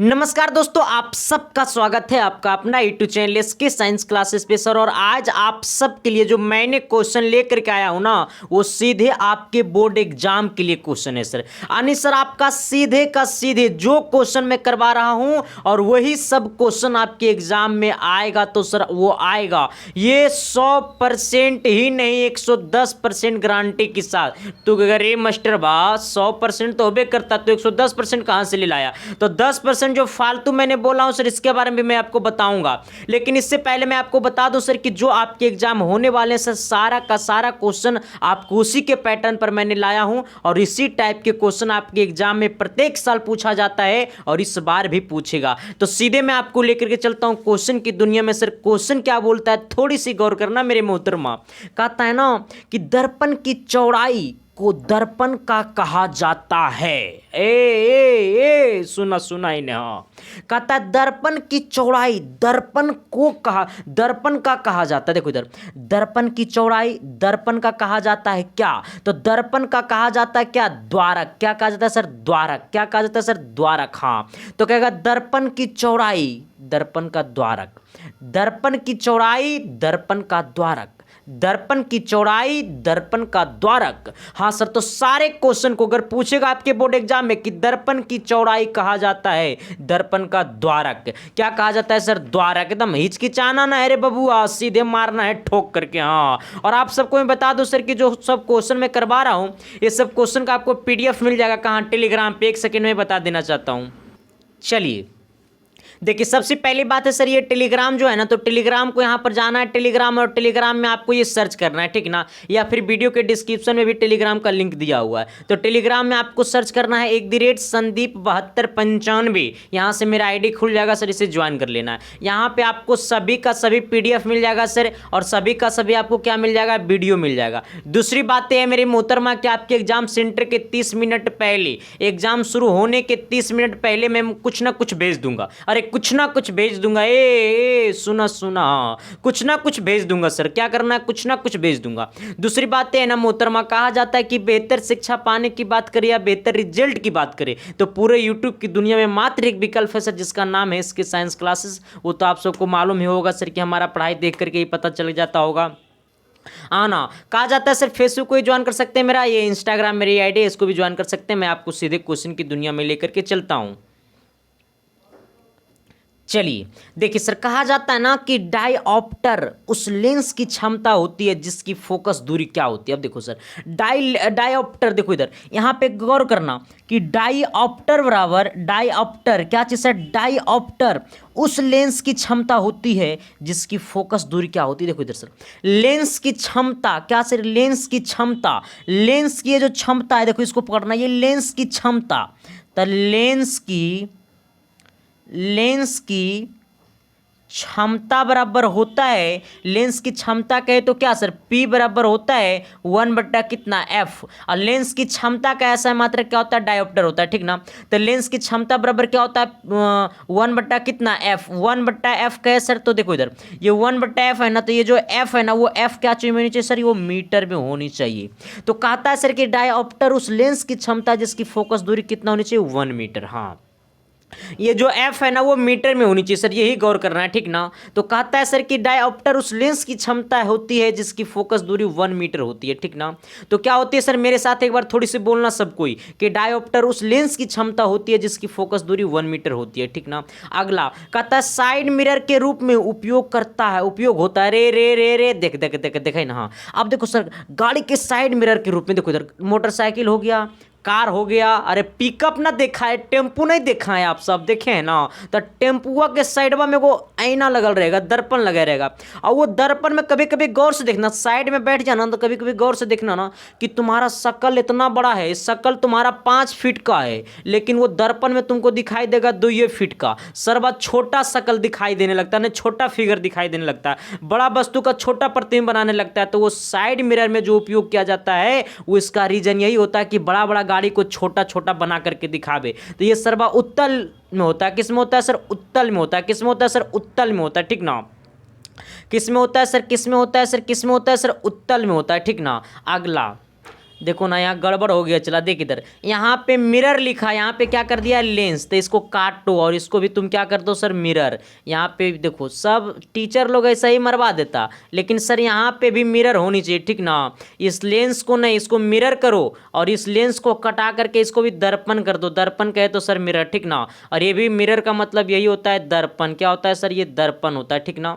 नमस्कार दोस्तों, आप सबका स्वागत है आपका अपना यूट्यूब चैनल इसके साइंस क्लासेस पे सर। और आज आप सबके लिए जो मैंने क्वेश्चन लेकर के आया हूं ना, वो सीधे आपके बोर्ड एग्जाम के लिए क्वेश्चन है सर। यानी सर आपका सीधे का सीधे जो क्वेश्चन मैं करवा रहा हूं और वही सब क्वेश्चन आपके एग्जाम में आएगा तो सर वो आएगा। ये 100% ही नहीं 110% गारंटी के साथ। तो अगर ये मास्टर बा 100% तो होबे करता तो 110% कहां से ले लाया? तो 10% जो फालतू मैंने बोला हूं सर इसके बारे में मैं आपको बताऊंगा। लेकिन इससे पहले मैं आपको बता दूं सर कि जो आपके एग्जाम होने वाले हैं सर, सारा का सारा क्वेश्चन आपको उसी के पैटर्न पर मैंने लाया हूं और इसी टाइप के क्वेश्चन आपके एग्जाम में प्रत्येक साल पूछा जाता है और इस बार भी पूछेगा। तो सीधे मैं आपको लेकर के चलता हूं क्वेश्चन की दुनिया में। सर क्वेश्चन क्या बोलता है, थोड़ी सी गौर करना मेरे मोहतरमा। कहता है ना कि दर्पण की चौड़ाई को दर्पण का कहा जाता है। ए सुना सुना इन्हें। हाँ, कहता है दर्पण की चौड़ाई दर्पण का कहा जाता है। देखो इधर, दर्पण की चौड़ाई दर्पण का कहा जाता है क्या? तो दर्पण का कहा जाता है क्या? द्वारक। क्या कहा जाता है सर? द्वारक। क्या कहा जाता है सर? द्वारक। हाँ, तो कहेगा दर्पण की चौड़ाई दर्पण का द्वारक। दर्पण की चौड़ाई दर्पण का द्वारक। दर्पण की चौड़ाई दर्पण का द्वारक। हाँ सर, तो सारे क्वेश्चन को अगर पूछेगा आपके बोर्ड एग्जाम में कि दर्पण की चौड़ाई कहा जाता है दर्पण का द्वारक। क्या कहा जाता है सर? द्वारक। एकदम हिचकिचाना ना है रे बबुआ, सीधे मारना है ठोक करके। हाँ, और आप सबको मैं बता दूं सर कि जो सब क्वेश्चन मैं करवा रहा हूं ये सब क्वेश्चन का आपको पीडीएफ मिल जाएगा। कहाँ? टेलीग्राम पे। एक सेकेंड में बता देना चाहता हूं। चलिए देखिए, सबसे पहली बात है सर, ये टेलीग्राम जो है ना, तो टेलीग्राम को यहाँ पर जाना है टेलीग्राम, और टेलीग्राम में आपको ये सर्च करना है, ठीक ना? या फिर वीडियो के डिस्क्रिप्शन में भी टेलीग्राम का लिंक दिया हुआ है। तो टेलीग्राम में आपको सर्च करना है @संदीप7295। यहाँ से मेरा आईडी खुल जाएगा सर, इसे ज्वाइन कर लेना है। यहाँ पे आपको सभी का सभी पीडीएफ मिल जाएगा सर, और सभी का सभी आपको क्या मिल जाएगा? वीडियो मिल जाएगा। दूसरी बात है मेरी मोहतरमा कि आपके एग्जाम सेंटर के 30 मिनट पहले, एग्जाम शुरू होने के 30 मिनट पहले मैं कुछ ना कुछ भेज दूंगा। अरे कुछ ना कुछ भेज दूंगा। सुना सुना, कुछ ना कुछ भेज दूंगा सर। क्या करना है? कुछ ना कुछ भेज दूंगा। दूसरी बात है ना मोहतरमा, कहा जाता है कि बेहतर शिक्षा पाने की बात करें या बेहतर रिजल्ट की बात करें तो पूरे यूट्यूब की दुनिया में मात्र एक विकल्प है सर, जिसका नाम है इसके साइंस क्लासेस। वो तो आप सबको मालूम ही होगा सर कि हमारा पढ़ाई देख करके ही पता चल जाता होगा। आना कहा जाता है सर, फेसबुक को भी ज्वाइन कर सकते हैं मेरा, ये इंस्टाग्राम मेरी आईडी है, इसको भी ज्वाइन कर सकते हैं। मैं आपको सीधे क्वेश्चन की दुनिया में लेकर के चलता हूं। चलिए देखिए सर, कहा जाता है ना कि डायऑप्टर उस लेंस की क्षमता होती है जिसकी फोकस दूरी क्या होती है। अब देखो सर, डायऑप्टर, देखो इधर यहाँ पे गौर करना कि डायऑप्टर बराबर डायऑप्टर क्या चीज है? डायऑप्टर उस लेंस की क्षमता होती है जिसकी फोकस दूरी क्या होती है। देखो इधर सर, लेंस की क्षमता क्या सर? लेंस की क्षमता, लेंस की ये जो क्षमता है, देखो इसको पकड़ना, ये लेंस की क्षमता। तो लेंस की क्षमता बराबर होता है, लेंस की क्षमता कहे तो क्या सर? P बराबर होता है 1 कितना F। और लेंस की क्षमता का ऐसा मात्रा क्या होता है? डायोप्टर होता है, ठीक ना? तो लेंस की क्षमता बराबर क्या होता है? 1 कितना F। 1/F कहे सर, तो देखो इधर ये 1/F है ना, तो ये जो F है ना, वो F क्या चाहिए होनी चाहिए सर? वो मीटर में होनी चाहिए। तो कहता है सर कि डायोप्टर उस लेंस की क्षमता जिसकी फोकस दूरी कितना होनी चाहिए? 1 मीटर। हाँ, ये जो एफ है ना वो मीटर में होनी चाहिए सर, यही गौर करना है, ठीक ना? तो कहता है सर कि डायऑप्टर उस लेंस की क्षमता होती है जिसकी फोकस दूरी 1 मीटर होती है, ठीक ना? तो क्या होती है सर, मेरे साथ एक बार थोड़ी सी बोलना सब कोई कि डायऑप्टर उस लेंस की क्षमता होती है जिसकी फोकस दूरी 1 मीटर होती है, ठीक ना? अगला कहता है साइड मिरर के रूप में उपयोग होता है। रे रे रे रे देख देख देख देखे ना। हाँ, अब देखो सर, गाड़ी के साइड मिरर के रूप में, देखो इधर मोटरसाइकिल हो गया, कार हो गया, अरे पिकअप ना देखा है, टेम्पू नहीं देखा है, आप सब देखे हैं ना? तो टेम्पुआ के साइडवा में वो आईना लगल रहेगा, दर्पण लगा रहेगा। और वो दर्पण में कभी कभी गौर से देखना, साइड में बैठ जाना तो कभी कभी गौर से देखना ना कि तुम्हारा शकल इतना बड़ा है, शकल तुम्हारा 5 फीट का है, लेकिन वो दर्पण में तुमको दिखाई देगा 2 फीट का। सर्वा छोटा शकल दिखाई देने लगता है ना, छोटा फिगर दिखाई देने लगता है, बड़ा वस्तु का छोटा प्रतिबिंब बनाने लगता है। तो वो साइड मिरर में जो उपयोग किया जाता है वो इसका रीजन यही होता है कि बड़ा बड़ा गाड़ी को छोटा छोटा बना करके दिखावे। तो ये सर्वा उत्तल में होता है। किस में होता है सर? उत्तल में होता है। किस में होता है सर? उत्तल में होता है, ठीक ना? किस में होता है सर? किस में होता है सर? किस में होता है सर? उत्तल में होता है, ठीक ना? अगला देखो ना यहाँ गड़बड़ हो गया, चला देख इधर, यहाँ पे मिरर लिखा, यहाँ पे क्या कर दिया लेंस, तो इसको काटो और इसको भी तुम क्या कर दो सर मिरर। यहाँ पे देखो सब टीचर लोग ऐसा ही मरवा देता, लेकिन सर यहाँ पे भी मिरर होनी चाहिए, ठीक ना। इस लेंस को नहीं, इसको मिरर करो और इस लेंस को कटा करके इसको भी दर्पण कर दो, दर्पण कहे तो सर मिरर, ठीक ना। और ये भी मिरर का मतलब यही होता है दर्पण, क्या होता है सर ये दर्पण होता है, ठीक ना।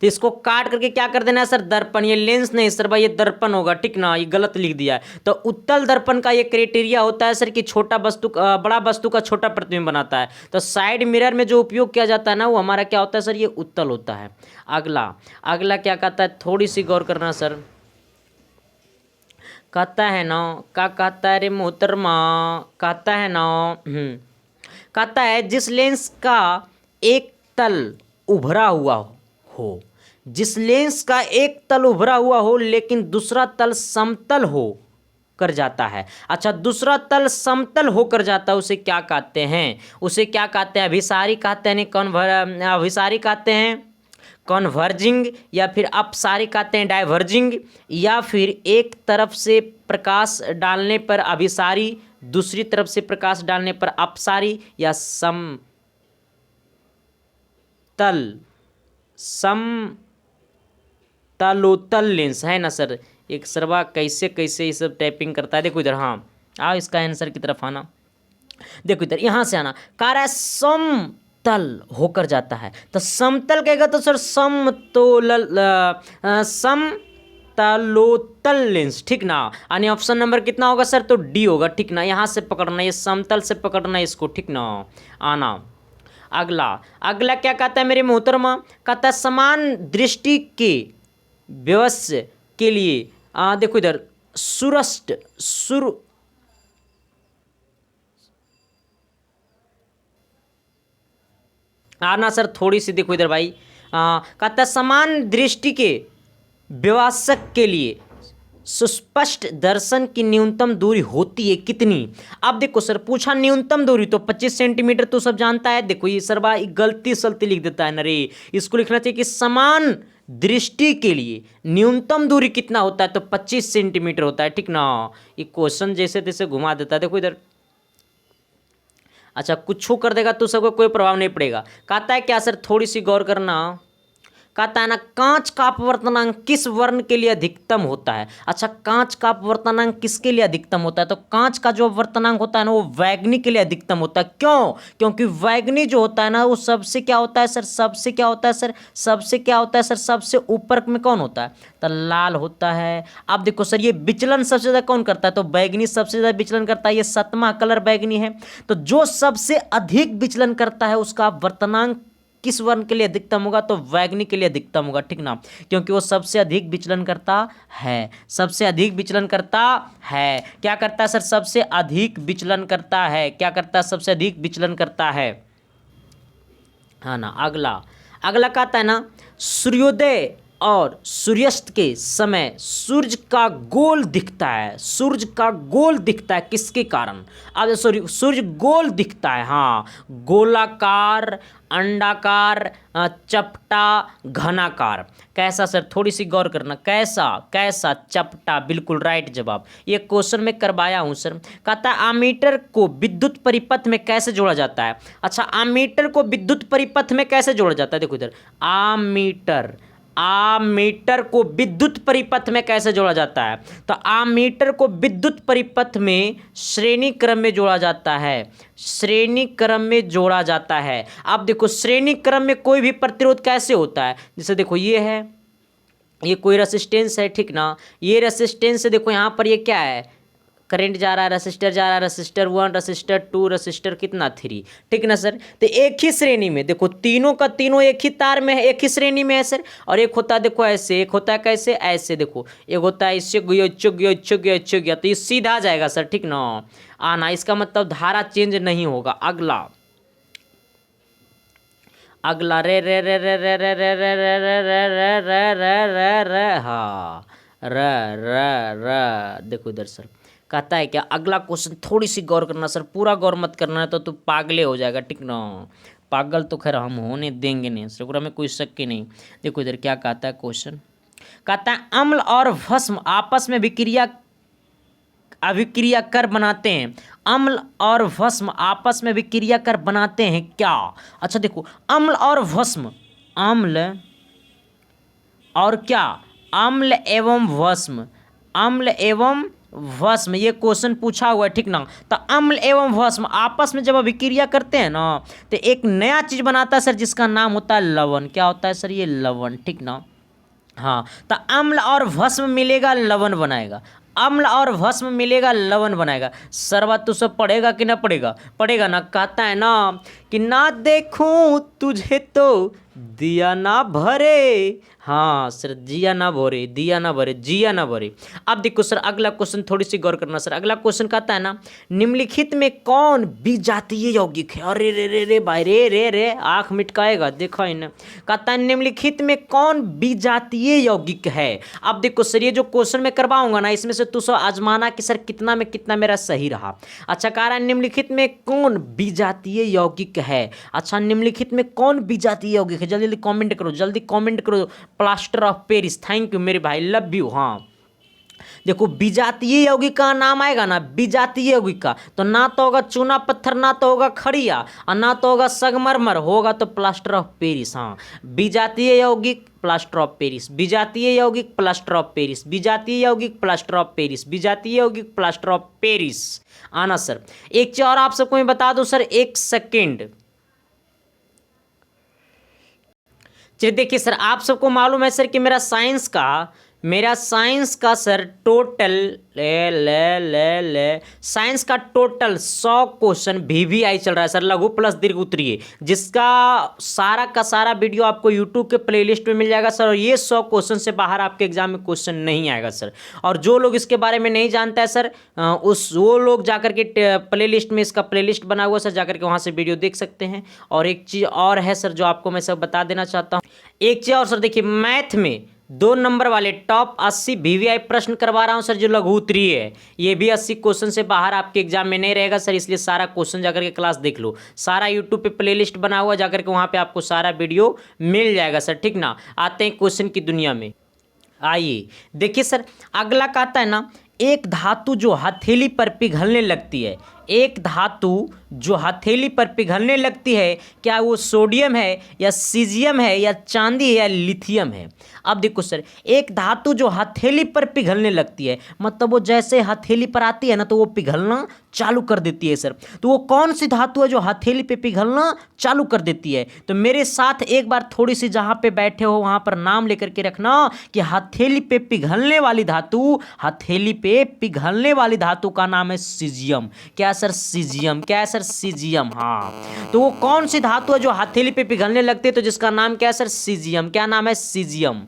तो इसको काट करके क्या कर देना है सर दर्पण, ये लेंस नहीं सर भाई ये दर्पण होगा, ठीक ना, ये गलत लिख दिया है। तो उत्तल दर्पण का ये क्राइटेरिया होता है सर कि छोटा वस्तु बड़ा वस्तु का छोटा प्रतिबिंब बनाता है। तो साइड मिरर में जो उपयोग किया जाता है ना वो हमारा क्या होता है सर ये उत्तल होता है। अगला अगला क्या कहता है, थोड़ी सी गौर करना सर। कहता है ना, क्या कहता है रे मोहतरमा, कहता है ना कहता है जिस लेंस का एक तल उभरा हुआ हो, जिस लेंस का एक तल उभरा हुआ हो लेकिन दूसरा तल समतल हो कर जाता है। अच्छा दूसरा तल समतल होकर जाता है उसे क्या कहते हैं, उसे क्या कहते हैं, अभिसारी कहते हैं, अभिसारी कहते हैं कॉन्वर्जिंग, या फिर अपसारी कहते हैं डाइवर्जिंग, या फिर एक तरफ से प्रकाश डालने पर अभिसारी, दूसरी तरफ से प्रकाश डालने पर अपसारी, या समतलोत्तल लेंस है ना सर। एक सरवा कैसे कैसे ये सब टाइपिंग करता है, देखो इधर, हाँ आओ इसका आंसर की तरफ आना, देखो इधर यहाँ से आना, कार्य समतल होकर जाता है। तो समतल कहेगा तो सर समतलोत्तल लेंस, ठीक ना। यानी ऑप्शन नंबर कितना होगा सर, तो डी होगा, ठीक ना। यहाँ से पकड़ना, ये समतल से पकड़ना इसको, ठीक ना। आना अगला अगला क्या कहता है मेरे मोहतरमा, कहता है समान दृष्टि के व्यवसाय के लिए देखो इधर सुरस्ट सुर आना सर थोड़ी सी देखो इधर भाई, कहता है समान दृष्टि के व्यवसायक के लिए सुस्पष्ट दर्शन की न्यूनतम दूरी होती है कितनी। अब देखो सर पूछा न्यूनतम दूरी तो 25 सेंटीमीटर तो सब जानता है। देखो ये सर भाई गलती सलती लिख देता है नरे, इसको लिखना चाहिए कि समान दृष्टि के लिए न्यूनतम दूरी कितना होता है, तो 25 सेंटीमीटर होता है, ठीक ना। ये क्वेश्चन जैसे तैसे घुमा देता है, देखो इधर। अच्छा कुछ कर देगा तो सबको कोई प्रभाव नहीं पड़ेगा। कहता है क्या सर, थोड़ी सी गौर करना। कहता है ना कांच का अपवर्तनांक किस वर्ण के लिए अधिकतम होता है। अच्छा कांच का अपवर्तनांक किसके लिए अधिकतम होता है, तो कांच का जो अपवर्तनांक होता है ना वो वैगनी के लिए अधिकतम होता है। क्यों, क्योंकि वैगनी जो होता है ना वो सबसे क्या होता है सर, सबसे क्या होता है सर, सबसे क्या होता है सर, सबसे ऊपर में कौन होता है, तो लाल होता है। अब देखो सर ये विचलन सबसे ज़्यादा कौन करता है, तो बैगनी सबसे ज़्यादा विचलन करता है, ये 7वां कलर बैगनी है। तो जो सबसे अधिक विचलन करता है उसका अपवर्तनांक किस वर्ण के लिए अधिकतम होगा, तो वैगनी के लिए अधिकतम होगा, ठीक ना, क्योंकि वो सबसे अधिक विचलन करता है, सबसे अधिक विचलन करता है। क्या करता है सर, सबसे अधिक विचलन करता है, क्या करता है, सबसे अधिक विचलन करता है, हाँ ना। अगला अगला कहता है ना सूर्योदय और सूर्यास्त के समय सूर्य का गोल दिखता है, सूर्य का गोल दिखता है किसके कारण। अब सॉरी सूर्य गोल दिखता है, हाँ गोलाकार, अंडाकार, चपटा, घनाकार। कैसा सर, थोड़ी सी गौर करना, कैसा कैसा, चपटा, बिल्कुल राइट जवाब। ये क्वेश्चन में करवाया हूँ सर। कहता है आमीटर को विद्युत परिपथ में कैसे जोड़ा जाता है। अच्छा आमीटर को विद्युत परिपथ में कैसे जोड़ा जाता है, देखो इधर आमीटर, आमीटर को विद्युत परिपथ में कैसे जोड़ा जाता है, तो आमीटर को विद्युत परिपथ में श्रेणी क्रम में जोड़ा जाता है, श्रेणी क्रम में जोड़ा जाता है। अब देखो श्रेणी क्रम में कोई भी प्रतिरोध कैसे होता है, जैसे देखो ये है, ये कोई रेसिस्टेंस है, ठीक ना, ये रेसिस्टेंस है, देखो यहाँ पर ये क्या है, करंट जा रहा है, रेसिस्टर जा रहा है, रेसिस्टर 1, रेसिस्टर 2, रेसिस्टर कितना 3, ठीक ना सर। तो एक ही श्रेणी में देखो तीनों का तीनों एक ही तार में है, एक ही श्रेणी में है सर। और एक होता है देखो ऐसे, एक होता है कैसे, ऐसे देखो, एक होता है इससे गया चुक गया चुक गया चुक गया, तो ये सीधा जाएगा सर, ठीक ना। आना इसका मतलब धारा चेंज नहीं होगा। अगला अगला रे रे रे रे रे रे रे रे रे रे रे रे रे रे रे हाँ रे रे रे, देखो इधर सर कहता है क्या, अगला क्वेश्चन थोड़ी सी गौर करना सर, पूरा गौर मत करना है तो तू पागले हो जाएगा, ठीक ना। पागल तो खैर हम होने देंगे नहीं सर, में कोई शक ही नहीं। देखो इधर क्या कहता है क्वेश्चन, कहता है अम्ल और भस्म आपस में विक्रिया अभिक्रिया कर बनाते हैं? अम्ल और भस्म आपस में अभिक्रिया कर बनाते हैं क्या? अच्छा देखो, अम्ल और भस्म, अम्ल और क्या, अम्ल एवं भस्म, अम्ल एवं भस्म, ये क्वेश्चन पूछा हुआ है, ठीक ना। तो अम्ल एवं भस्म आपस में जब अभिक्रिया करते हैं ना, तो एक नया चीज बनाता है सर, जिसका नाम होता है लवण। क्या होता है सर? ये लवण, ठीक ना। हाँ, तो अम्ल और भस्म मिलेगा लवण बनाएगा, अम्ल और भस्म मिलेगा लवण बनाएगा। सर बात तो सब पढ़ेगा कि ना पढ़ेगा? पढ़ेगा ना। कहता है ना कि ना देखूं तुझे तो दिया ना भरे। हाँ सर, जिया ना भरे, दिया ना भरे, जिया ना भरे। अब देखो सर, अगला क्वेश्चन थोड़ी सी गौर करना सर। अगला क्वेश्चन कहता है ना, निम्नलिखित में कौन विजातीय यौगिक है? अरे रे रे रे भाई, रे रे रे, आंख मिटकाएगा, देखो इन्हें। कहता है निम्नलिखित में कौन विजातीय यौगिक है? अब देखो सर, ये जो क्वेश्चन मैं करवाऊंगा ना, इसमें से तू सो आजमाना कि सर कितना में कितना मेरा सही रहा। अच्छा, कह रहा है निम्नलिखित में कौन विजातीय यौगिक है? अच्छा, निम्नलिखित में कौन विजातीय यौगिक है? जल्दी जल्दी कमेंट करो, जल्दी कमेंट करो। Plaster of Paris, thank you मेरे भाई, लव यू। हाँ देखो, विजातीय यौगिक का नाम आएगा ना, विजातीय यौगिक का, तो ना तो होगा चूना पत्थर, ना तो होगा खड़िया, और ना तो होगा संगमरमर, होगा तो प्लास्टर ऑफ पेरिस। हाँ, विजातीय यौगिक प्लास्टर ऑफ पेरिस, विजातीय यौगिक प्लास्टर ऑफ पेरिस, विजातीय यौगिक प्लास्टर ऑफ पेरिस, विजातीय यौगिक प्लास्टर ऑफ पेरिस। आना सर। एक चीज और आप सबको मैं बता दूं सर, एक सेकेंड। चलिए देखिए सर, आप सबको मालूम है सर कि मेरा साइंस का सर टोटल साइंस का टोटल 100 क्वेश्चन VVI चल रहा है सर, लघु प्लस दीर्घ उत्तरीय, जिसका सारा का सारा वीडियो आपको यूट्यूब के प्लेलिस्ट में मिल जाएगा सर। और ये 100 क्वेश्चन से बाहर आपके एग्जाम में क्वेश्चन नहीं आएगा सर। और जो लोग इसके बारे में नहीं जानता है सर, वो लोग जाकर के प्लेलिस्ट में, इसका प्लेलिस्ट बना हुआ सर, जाकर के वहाँ से वीडियो देख सकते हैं। और एक चीज़ और है सर, जो आपको मैं सब बता देना चाहता हूँ। एक चीज़ और सर, देखिए मैथ में 2 नंबर वाले टॉप 80 VVI प्रश्न करवा रहा हूं सर, जो लघु उत्तरीय है। ये भी 80 क्वेश्चन से बाहर आपके एग्जाम में नहीं रहेगा सर, इसलिए सारा क्वेश्चन जाकर के क्लास देख लो। सारा यूट्यूब पे प्लेलिस्ट बना हुआ, जाकर के वहां पे आपको सारा वीडियो मिल जाएगा सर, ठीक ना। आते हैं क्वेश्चन की दुनिया में। आइए देखिए सर, अगला कहता है ना, एक धातु जो हथेली पर पिघलने लगती है, एक धातु जो हथेली पर पिघलने लगती है, क्या वो सोडियम है या सीजियम है या चांदी है या लिथियम है? अब देखो सर, एक धातु जो हथेली पर पिघलने लगती है, मतलब वो जैसे हथेली पर आती है ना, तो वो पिघलना चालू कर देती है सर। तो वो कौन सी धातु है जो हथेली पे पिघलना चालू कर देती है? तो मेरे साथ एक बार थोड़ी सी जहां पे बैठे हो वहां पर नाम लेकर के रखना कि हथेली पे पिघलने वाली धातु, हथेली पे पिघलने वाली धातु का नाम है सीजियम। क्या सर? सीजियम। क्या है सर? सीजियम। हाँ, तो वो कौन सी धातु है जो हथेली पे पिघलने लगती है, तो जिसका नाम क्या है सर? सीजियम। क्या नाम है? सीजियम।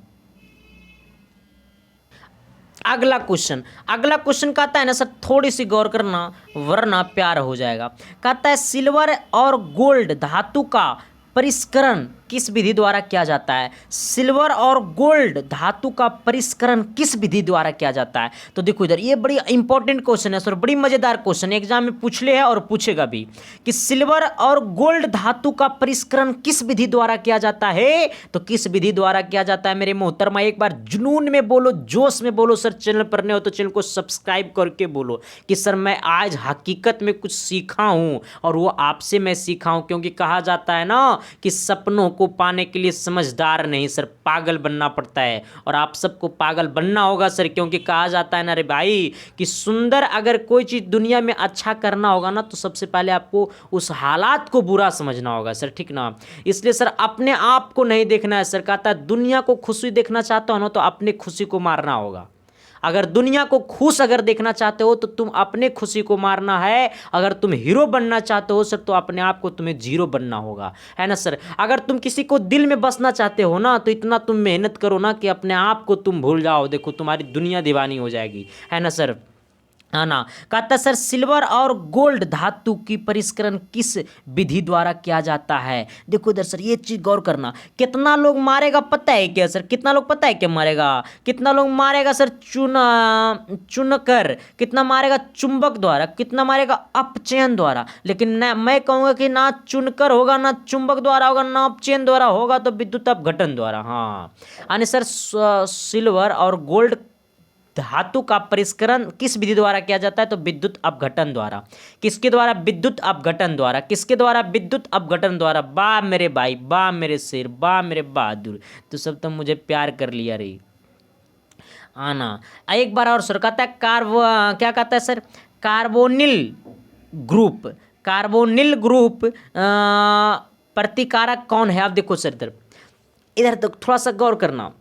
अगला क्वेश्चन कहता है ना सर, थोड़ी सी गौर करना वरना प्यार हो जाएगा। कहता है सिल्वर और गोल्ड धातु का परिष्करण किस विधि द्वारा किया जाता है? सिल्वर और गोल्ड धातु का परिष्करण किस विधि द्वारा किया जाता है? तो देखो इधर, ये बड़ी इंपॉर्टेंट क्वेश्चन है सर, बड़ी मजेदार क्वेश्चन है, एग्जाम में पूछ ले है और पूछेगा भी कि सिल्वर और गोल्ड धातु का परिष्करण किस विधि द्वारा किया जाता है? तो किस विधि द्वारा किया जाता है मेरे मोहतरमा? एक बार जुनून में बोलो, जोश में बोलो सर। चैनल पर नए हो तो चैनल को सब्सक्राइब करके बोलो कि सर मैं आज हकीकत में कुछ सीखा हूं, और वो आपसे मैं सीखा हूं। क्योंकि कहा जाता है ना कि सपनों को पाने के लिए समझदार नहीं सर, पागल बनना पड़ता है। और आप सबको पागल बनना होगा सर, क्योंकि कहा जाता है ना रे भाई कि सुंदर अगर कोई चीज़ दुनिया में अच्छा करना होगा ना, तो सबसे पहले आपको उस हालात को बुरा समझना होगा सर, ठीक ना। इसलिए सर अपने आप को नहीं देखना है सर। कहता है दुनिया को खुशी देखना चाहता हो ना, तो अपने खुशी को मारना होगा। अगर दुनिया को खुश अगर देखना चाहते हो तो तुम अपने खुशी को मारना है। अगर तुम हीरो बनना चाहते हो सर, तो अपने आप को तुम्हें जीरो बनना होगा, है ना सर। अगर तुम किसी को दिल में बसना चाहते हो ना, तो इतना तुम मेहनत करो ना कि अपने आप को तुम भूल जाओ। देखो तुम्हारी दुनिया दीवानी हो जाएगी, है ना सर। हाँ ना। कहता सर सिल्वर और गोल्ड धातु की परिष्करण किस विधि द्वारा किया जाता है? देखो इधर सर, ये चीज गौर करना। कितना लोग मारेगा पता है क्या सर? कितना लोग पता है क्या मारेगा? कितना लोग मारेगा सर? चुनकर। कितना मारेगा? चुंबक द्वारा। कितना मारेगा? अपचयन द्वारा। लेकिन ना, मैं कहूँगा कि ना चुनकर होगा, ना चुंबक द्वारा होगा, ना अपचयन द्वारा होगा, तो विद्युत अपघटन द्वारा। हाँ, यानी सर सिल्वर और गोल्ड धातु का परिष्करण किस विधि द्वारा किया जाता है? तो विद्युत अपघटन द्वारा। किसके द्वारा? विद्युत अपघटन द्वारा। किसके द्वारा? विद्युत अपघटन द्वारा। वाह मेरे भाई, वाह मेरे शेर, वाह मेरे बहादुर, तो सब तो मुझे प्यार कर लिया रे। आना एक बार और सर, कहता है क्या कहता है sir? Carbonyl group. Carbonyl group प्रतिकारक कौन है? आप देखो सर, इधर इधर तो थोड़ा सा गौर करना।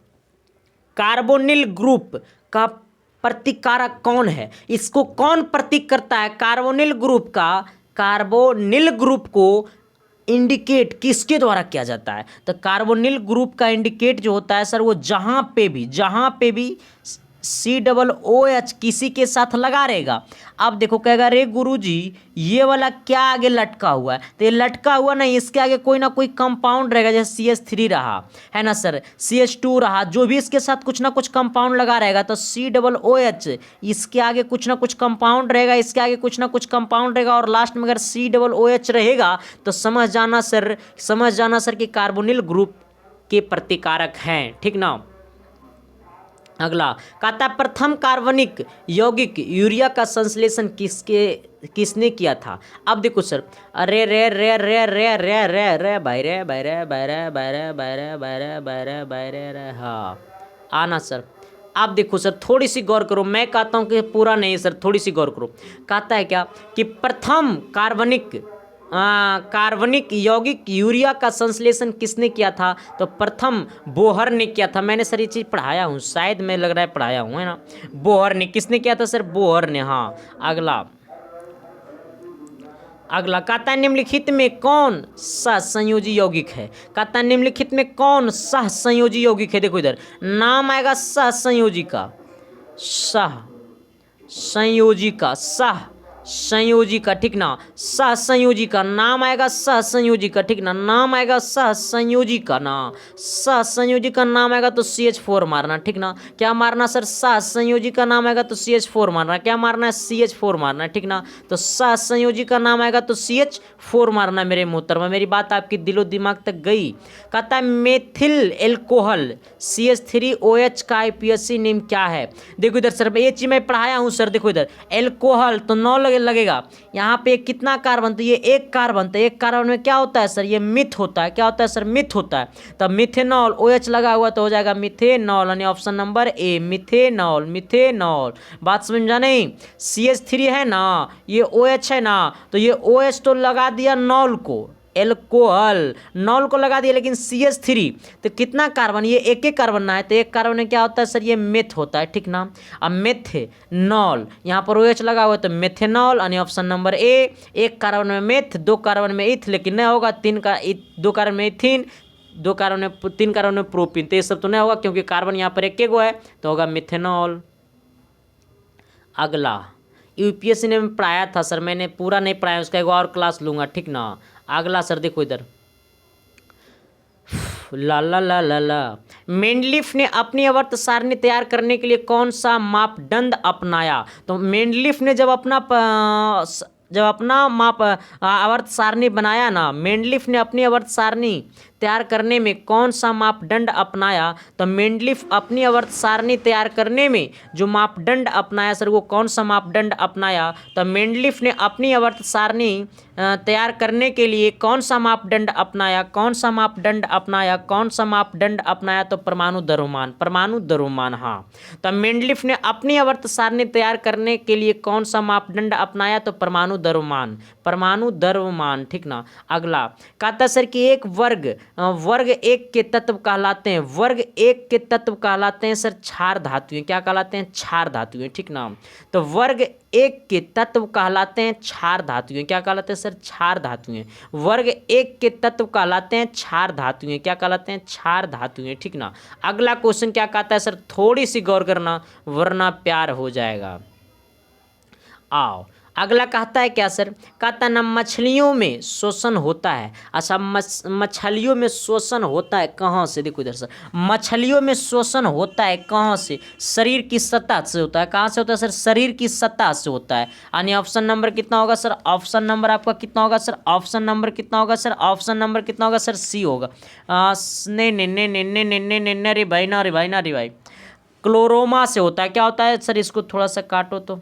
कार्बोनिल ग्रुप का प्रतिकारक कौन है? इसको कौन प्रतीक करता है? कार्बोनिल ग्रुप का, कार्बोनिल ग्रुप को इंडिकेट किसके द्वारा किया जाता है? तो कार्बोनिल ग्रुप का इंडिकेट जो होता है सर, वो जहां पे भी COOH किसी के साथ लगा रहेगा। अब देखो कहेगा रे गुरुजी ये वाला क्या आगे लटका हुआ है? तो ये लटका हुआ नहीं, इसके आगे कोई ना कोई कंपाउंड रहेगा, जैसे CH3 रहा है ना सर, CH2 रहा, जो भी इसके साथ कुछ ना कुछ कंपाउंड लगा रहेगा। तो COOH इसके आगे कुछ ना कुछ कंपाउंड रहेगा, इसके आगे कुछ ना कुछ कंपाउंड रहेगा, और लास्ट में अगर COOH रहेगा तो समझ जाना सर कि कार्बोनिल ग्रुप के प्रतिकारक हैं, ठीक ना। अगला कहता है प्रथम कार्बनिक यौगिक यूरिया का संश्लेषण किसने किया था? अब देखो सर, अरे रे रे रे रे रे रे रे भाई रे भाई रे भाई रे भाई रे भाई रे भाई रे भाई रे भाई रे रे, हाँ आना सर। अब देखो सर, थोड़ी सी गौर करो, मैं कहता हूँ कि पूरा नहीं सर, थोड़ी सी गौर करो। कहता है क्या कि प्रथम कार्बनिक यौगिक यूरिया का संश्लेषण किसने किया था? तो प्रथम बोहर ने किया था। मैंने सर ये चीज़ पढ़ाया हूँ, शायद मैं लग रहा है पढ़ाया हूँ, है ना। बोहर ने, किसने किया था सर? बोहर ने, हाँ। अगला कहता है निम्नलिखित में कौन सा संयोजी यौगिक है? कहता है निम्नलिखित में कौन सह संयोजी यौगिक है? देखो इधर नाम आएगा सह संयोजी का, सह संयोजी का, ठीक ना। सह संयोजी का नाम आएगा, सह संयोजी का, ठीक ना, नाम आएगा सह संयोजी का ना। सह संयोजी का नाम आएगा तो CH4 मारना, ठीक ना। क्या मारना सर? सह संयोजी का नाम आएगा तो CH4 मारना। क्या मारना है? CH4 मारना, ठीक ना। तो सह संयोजी का नाम आएगा तो CH4 मारना। मेरे मोहतरमा, मेरी बात आपकी दिलो दिमाग तक गई। कहता है मेथिल एल्कोहल CH3OH का IPSC नेम क्या है? देखो इधर सर, ये चीज मैं पढ़ाया हूँ सर। देखो इधर एल्कोहल तो 9 लगेगा, यहाँ पे कितना कार्बन? तो ये एक कार्बन, तो एक कार्बन में क्या होता है सर? ये मिथ होता है। क्या होता है सर? मिथ होता है। तब मिथेनॉल, OH लगा हुआ तो हो जाएगा मिथेनॉल, यानी ऑप्शन नंबर ए, मिथेनॉल। बात समझ में नहीं? CH3 है ना, ये OH है ना, तो ये OH तो लगा दिया नॉल को, एल्कोहल नॉल को लगा दिया, लेकिन CH3 तो कितना कार्बन? ये एक कार्बन ना है, तो एक कार्बन में क्या होता है सर? ये मेथ होता है, ठीक ना। अब मेथेनॉल, यहाँ पर OH लगा हुआ है तो मेथेनॉल, यानी ऑप्शन नंबर ए। एक कार्बन में मेथ, 2 कार्बन में इथ, लेकिन नहीं होगा, 2 कार्बन में इथिन, 3 कार्बन में प्रोपिन, तो ये सब तो नहीं होगा क्योंकि कार्बन यहाँ पर एक है, तो होगा मिथेनॉल। अगला UPSC ने पढ़ाया था सर, मैंने पूरा नहीं पढ़ाया, उसका एक और क्लास लूंगा, ठीक ना। अगला सर देखो इधर, ला ला ला ला ला मेंडलीफ ने अपनी आवर्त सारणी तैयार करने के लिए कौन सा मापदंड अपनाया? तो मेंडलीफ ने जब अपना आवर्त सारणी बनाया ना, मेंडलीफ ने अपनी आवर्त सारणी तैयार करने में कौन सा मापदंड अपनाया? तो मेंडलीफ अपनी आवर्त सारणी तैयार करने में जो मापदंड अपनाया सर, वो कौन सा मापदंड अपनाया? तो मेंडलीफ ने अपनी आवर्त सारणी तैयार करने के लिए कौन सा मापदंड अपनाया? तो परमाणु द्रव्यमान, हाँ। तो मेंडलीफ ने अपनी आवर्त सारणी तैयार करने के लिए कौन सा मापदंड अपनाया? तो परमाणु द्रव्यमान, ठीक ना। अगला कहता सर कि एक वर्ग एक के तत्व कहलाते हैं, सर क्षार धातुएं। क्या कहलाते हैं? क्षार धातुएं, ठीक ना। तो वर्ग एक के तत्व कहलाते हैं क्षार धातुएं। क्या कहलाते हैं सर? क्षार धातुएं। वर्ग एक के तत्व कहलाते हैं क्षार धातुएं। क्या कहलाते हैं? क्षार धातुएं, ठीक ना। अगला क्वेश्चन क्या कहता है सर? थोड़ी सी गौर करना वरना प्यार हो जाएगा। आओ अगला कहता है क्या सर? कहता है ना मछलियों में शोषण होता है। अच्छा, मछलियों में शोषण होता है कहाँ से? देखो इधर सर, मछलियों में शोषण होता है कहाँ से? शरीर की सतह से होता है। कहाँ से होता है सर? शरीर की सतह से होता है। यानी ऑप्शन नंबर कितना होगा सर? ऑप्शन नंबर आपका कितना होगा सर? ऑप्शन नंबर कितना होगा सर? ऑप्शन नंबर कितना होगा सर? सी होगा। नहीं रे भाई, क्लोरोमा से होता है। क्या होता है सर, इसको थोड़ा सा काटो तो।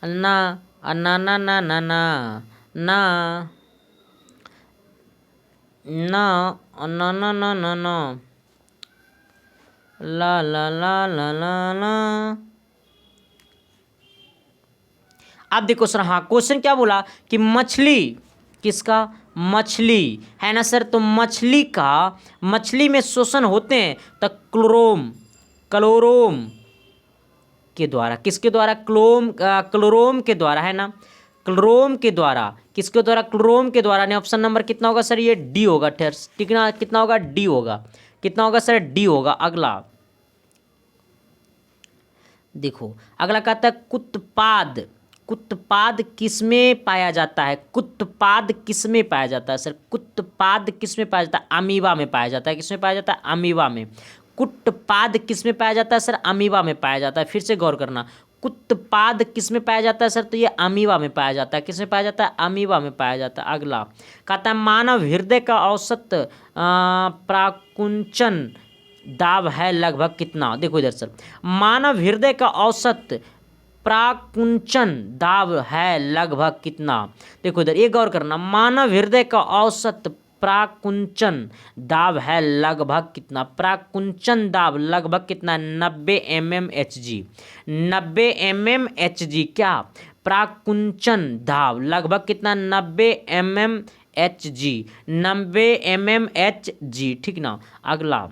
ना ना ना ना ना ना ना ना ना ना ना ना ना ला ला ला ला ला ला। अब देखो सर, हाँ क्वेश्चन क्या बोला कि मछली, किसका, मछली है ना सर, तो मछली का, मछली में श्वसन होते हैं तो क्लोरोम, क्लोरोम के द्वारा, किसके द्वारा, क्लोरोम के द्वारा है ना, क्लोरोम के द्वारा, किसके द्वारा, क्लोरोम के द्वारा। ने ऑप्शन नंबर कितना होगा सर, ये डी होगा। ठीक ना, कितना होगा, डी होगा। कितना होगा सर, डी होगा। अगला देखो, अगला कहता है कुत्पाद, कुत्पाद किसमें पाया जाता है, कुत्पाद किसमें पाया जाता है सर, कुत्पाद किसमें पाया जाता है, अमीबा में पाया जाता है। किसमें पाया जाता है, अमीबा में। कुत्पाद किसमें पाया जाता है सर, अमीबा में पाया जाता है। फिर से गौर करना, कुत्पाद किसमें पाया जाता है सर, तो ये अमीबा में पाया जाता है। किसमें पाया जाता है, अमीबा में पाया जाता है। अगला कहता है मानव हृदय का औसत प्राकुंचन दाब है लगभग कितना। देखो इधर सर, मानव हृदय का औसत प्राकुंचन दाब है लगभग कितना। देखो इधर ये गौर करना, मानव हृदय का औसत प्राकुंचन दाब है लगभग कितना। प्राकुंचन दाब लगभग कितना, 90 mmHg। 90 mmHg क्या, प्राकुंचन दाब लगभग कितना, 90 mmHg, 90 mmHg। ठीक ना। अगला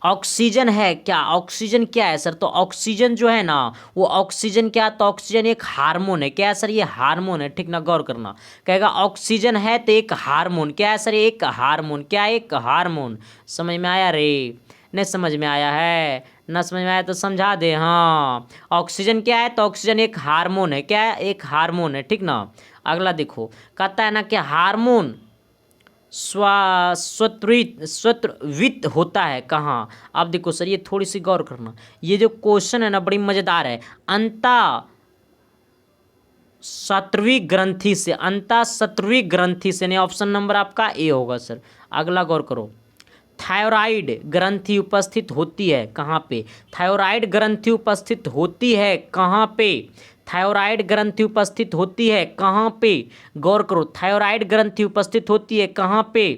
ऑक्सीजन है क्या, ऑक्सीजन क्या है सर, तो ऑक्सीजन जो है ना, वो ऑक्सीजन क्या, तो ऑक्सीजन एक हार्मोन है। क्या है सर, ये हार्मोन है। ठीक ना, गौर करना, कहेगा ऑक्सीजन है तो एक हार्मोन। क्या है सर, एक हार्मोन। क्या, एक हार्मोन। समझ में आया रे, नहीं समझ में आया है, ना समझ में आया तो समझा दे। हाँ, ऑक्सीजन क्या है, तो ऑक्सीजन एक हार्मोन है। क्या है, एक हार्मोन है। ठीक ना। अगला देखो, कहता है ना कि हार्मोन स्वत्रित होता है कहाँ। अब देखो सर, ये थोड़ी सी गौर करना, ये जो क्वेश्चन है ना बड़ी मजेदार है। अंता सत्रवी ग्रंथि से, अंता सत्रवी ग्रंथि से, नहीं ऑप्शन नंबर आपका ए होगा सर। अगला गौर करो, थायराइड ग्रंथि उपस्थित होती है कहाँ पे, थायराइड ग्रंथि उपस्थित होती है कहाँ पे, थायराइड ग्रंथि उपस्थित होती है कहाँ पे। गौर करो, थायराइड ग्रंथि उपस्थित होती है कहाँ पे,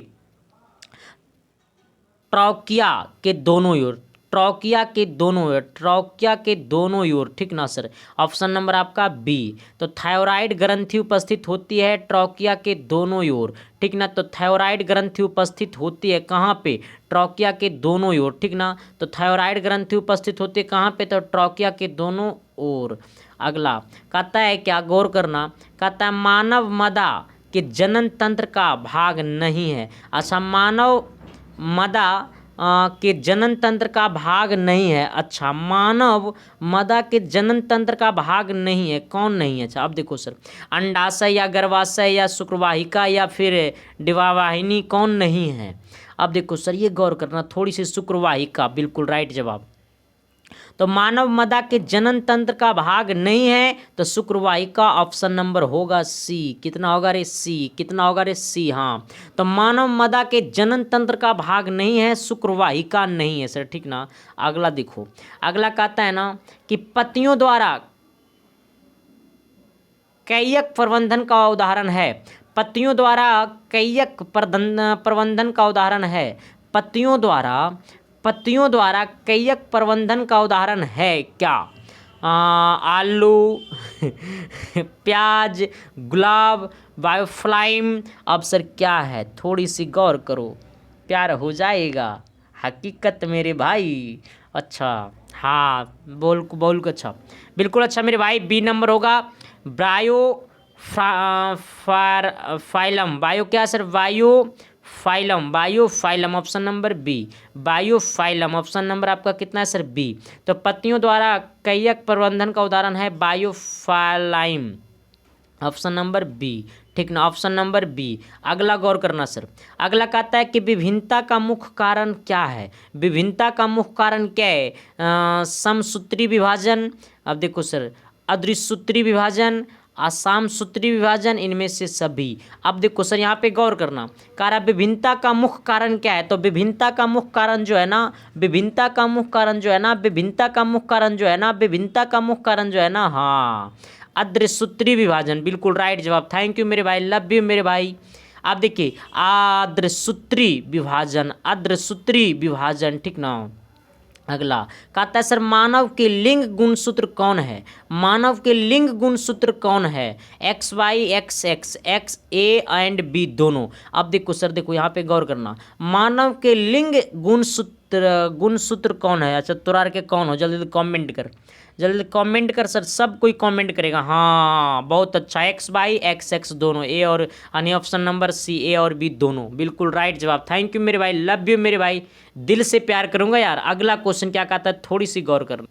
ट्रॉकिया के दोनों ओर, ट्रॉकिया के दोनों ओर, ट्रॉकिया के दोनों ओर। ठीक ना सर, ऑप्शन नंबर आपका बी। तो थायराइड ग्रंथि उपस्थित होती है ट्रॉकिया के दोनों ओर। ठीक ना, तो थायराइड ग्रंथि उपस्थित होती है कहाँ पे, ट्रॉकिया के दोनों ओर। ठीक ना, तो थायराइड ग्रंथि उपस्थित होती है कहाँ पे, तो ट्रॉकिया के दोनों ओर। अगला कहता है क्या, गौर करना, कहता है मानव मदा के जनन तंत्र का भाग नहीं है। अच्छा, मानव मदा के जनन तंत्र का भाग नहीं है। अच्छा, मानव मदा के जनन तंत्र का भाग नहीं है, कौन नहीं है। अच्छा, अब देखो सर, अंडाशय या गर्भाशय या शुक्रवाहिका या फिर डिंबावाहिनी, कौन नहीं है। अब देखो सर, ये गौर करना, थोड़ी सी शुक्रवाहिका, बिल्कुल राइट जवाब। तो मानव मदा के जनन तंत्र का भाग नहीं है, तो शुक्रवाहिका ऑप्शन नंबर होगा सी। कितना होगा रे, सी। कितना होगा रे, सी। हाँ, तो मानव मदा के जनन तंत्र का भाग नहीं है, शुक्रवाहिका नहीं है सर। ठीक ना। अगला देखो, अगला कहता है ना कि पतियों द्वारा कैयक प्रबंधन का उदाहरण है, पतियों द्वारा कैयक प्रबंधन का उदाहरण है, पत्तियों द्वारा कैयक प्रबंधन का उदाहरण है क्या। आलू प्याज, गुलाब, बायोफ्लाइम। अब सर क्या है, थोड़ी सी गौर करो, प्यार हो जाएगा, हकीकत मेरे भाई। अच्छा, हाँ, बोल बोल को, अच्छा बिल्कुल, अच्छा मेरे भाई, बी नंबर होगा, बायो फाइलम। बायो क्या sir, Bryophyllum, Bryophyllum option number B, Bryophyllum option number आपका कितना है सर, बी। तो पत्तियों द्वारा कैयक प्रबंधन का उदाहरण है बायोफाइलाइम, ऑप्शन नंबर बी। ठीक ना, ऑप्शन नंबर बी। अगला गौर करना सर, अगला कहता है कि विभिन्नता का मुख्य कारण क्या है, विभिन्नता का मुख्य कारण क्या है। समसूत्री विभाजन, अब देखो सर, अदृश्यसूत्री विभाजन, आसाम सूत्री विभाजन, इनमें से सभी। अब देखो सर यहाँ पे गौर करना, कह रहा विभिन्नता का मुख्य कारण क्या है, तो विभिन्नता का मुख्य कारण जो है ना, विभिन्नता का मुख्य कारण जो है ना, विभिन्नता का मुख्य कारण जो है ना, विभिन्नता का मुख्य कारण जो है ना, हाँ, अद्रसूत्री विभाजन, बिल्कुल राइट जवाब। थैंक यू मेरे भाई, लव यू मेरे भाई। आप देखिए आद्रसूत्री विभाजन, अद्रसूत्री विभाजन, ठीक ना। अगला कहता है सर मानव के लिंग गुणसूत्र कौन है, मानव के लिंग गुणसूत्र कौन है, X Y X X X A and B दोनों। अब देखो सर, देखो यहाँ पे गौर करना, मानव के लिंग गुणसूत्र कौन है। अच्छा तुरार के कौन हो, जल्दी कमेंट कर, जल्दी कमेंट कर सर, सब कोई कमेंट करेगा। हाँ बहुत अच्छा, एक्स बाई एक्स एक्स दोनों, ए और यानी ऑप्शन नंबर सी, ए और बी दोनों, बिल्कुल राइट जवाब। थैंक यू मेरे भाई, लव यू मेरे भाई, दिल से प्यार करूंगा यार। अगला क्वेश्चन क्या कहता है, थोड़ी सी गौर करना।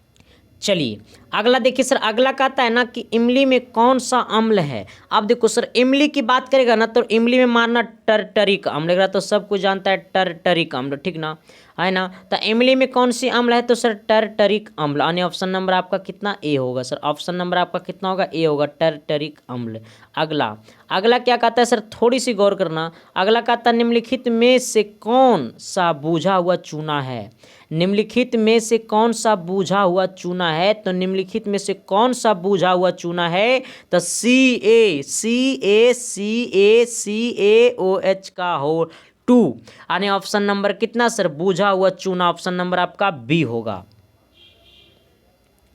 चलिए अगला देखिए सर, अगला कहता है ना कि इमली में कौन सा अम्ल है। अब देखो सर, इमली की बात करेगा ना तो इमली में मारना टर्टरिक अम्ल रहेगा, तो सब कुछ जानता है टर्टरिक अम्ल, ठीक ना, है ना। तो इमली में कौन सी अम्ल है, तो सर टर्टरिक अम्ल, यानी ऑप्शन नंबर आपका कितना, ए होगा सर। ऑप्शन नंबर आपका कितना होगा, ए होगा, टर्टरिक अम्ल। अगला अगला क्या कहता है सर, थोड़ी सी गौर करना। अगला कहता है निम्नलिखित में से कौन सा बूझा हुआ चूना है, निम्नलिखित में से कौन सा बूझा हुआ चूना है, तो निम्नलिखित में से कौन सा बूझा हुआ चूना है, तो CaCO का हो 2, यानी ऑप्शन नंबर कितना सर, बूझा हुआ चूना, ऑप्शन नंबर आपका बी होगा।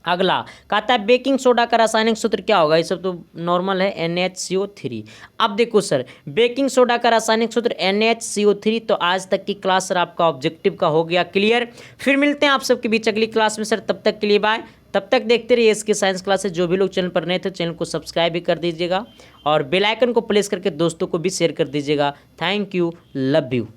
अगला कहता है बेकिंग सोडा का रासायनिक सूत्र क्या होगा, ये सब तो नॉर्मल है, NaCO3। अब देखो सर, बेकिंग सोडा का रासायनिक सूत्र NaCO3। तो आज तक की क्लास सर आपका ऑब्जेक्टिव का हो गया क्लियर। फिर मिलते हैं आप सबके बीच अगली क्लास में सर, तब तक के लिए बाय। तब तक देखते रहिए इसके साइंस क्लासेस। जो भी लोग चैनल पर नए थे चैनल को सब्सक्राइब भी कर दीजिएगा और बेल आइकन को प्रेस करके दोस्तों को भी शेयर कर दीजिएगा। Thank you, love you.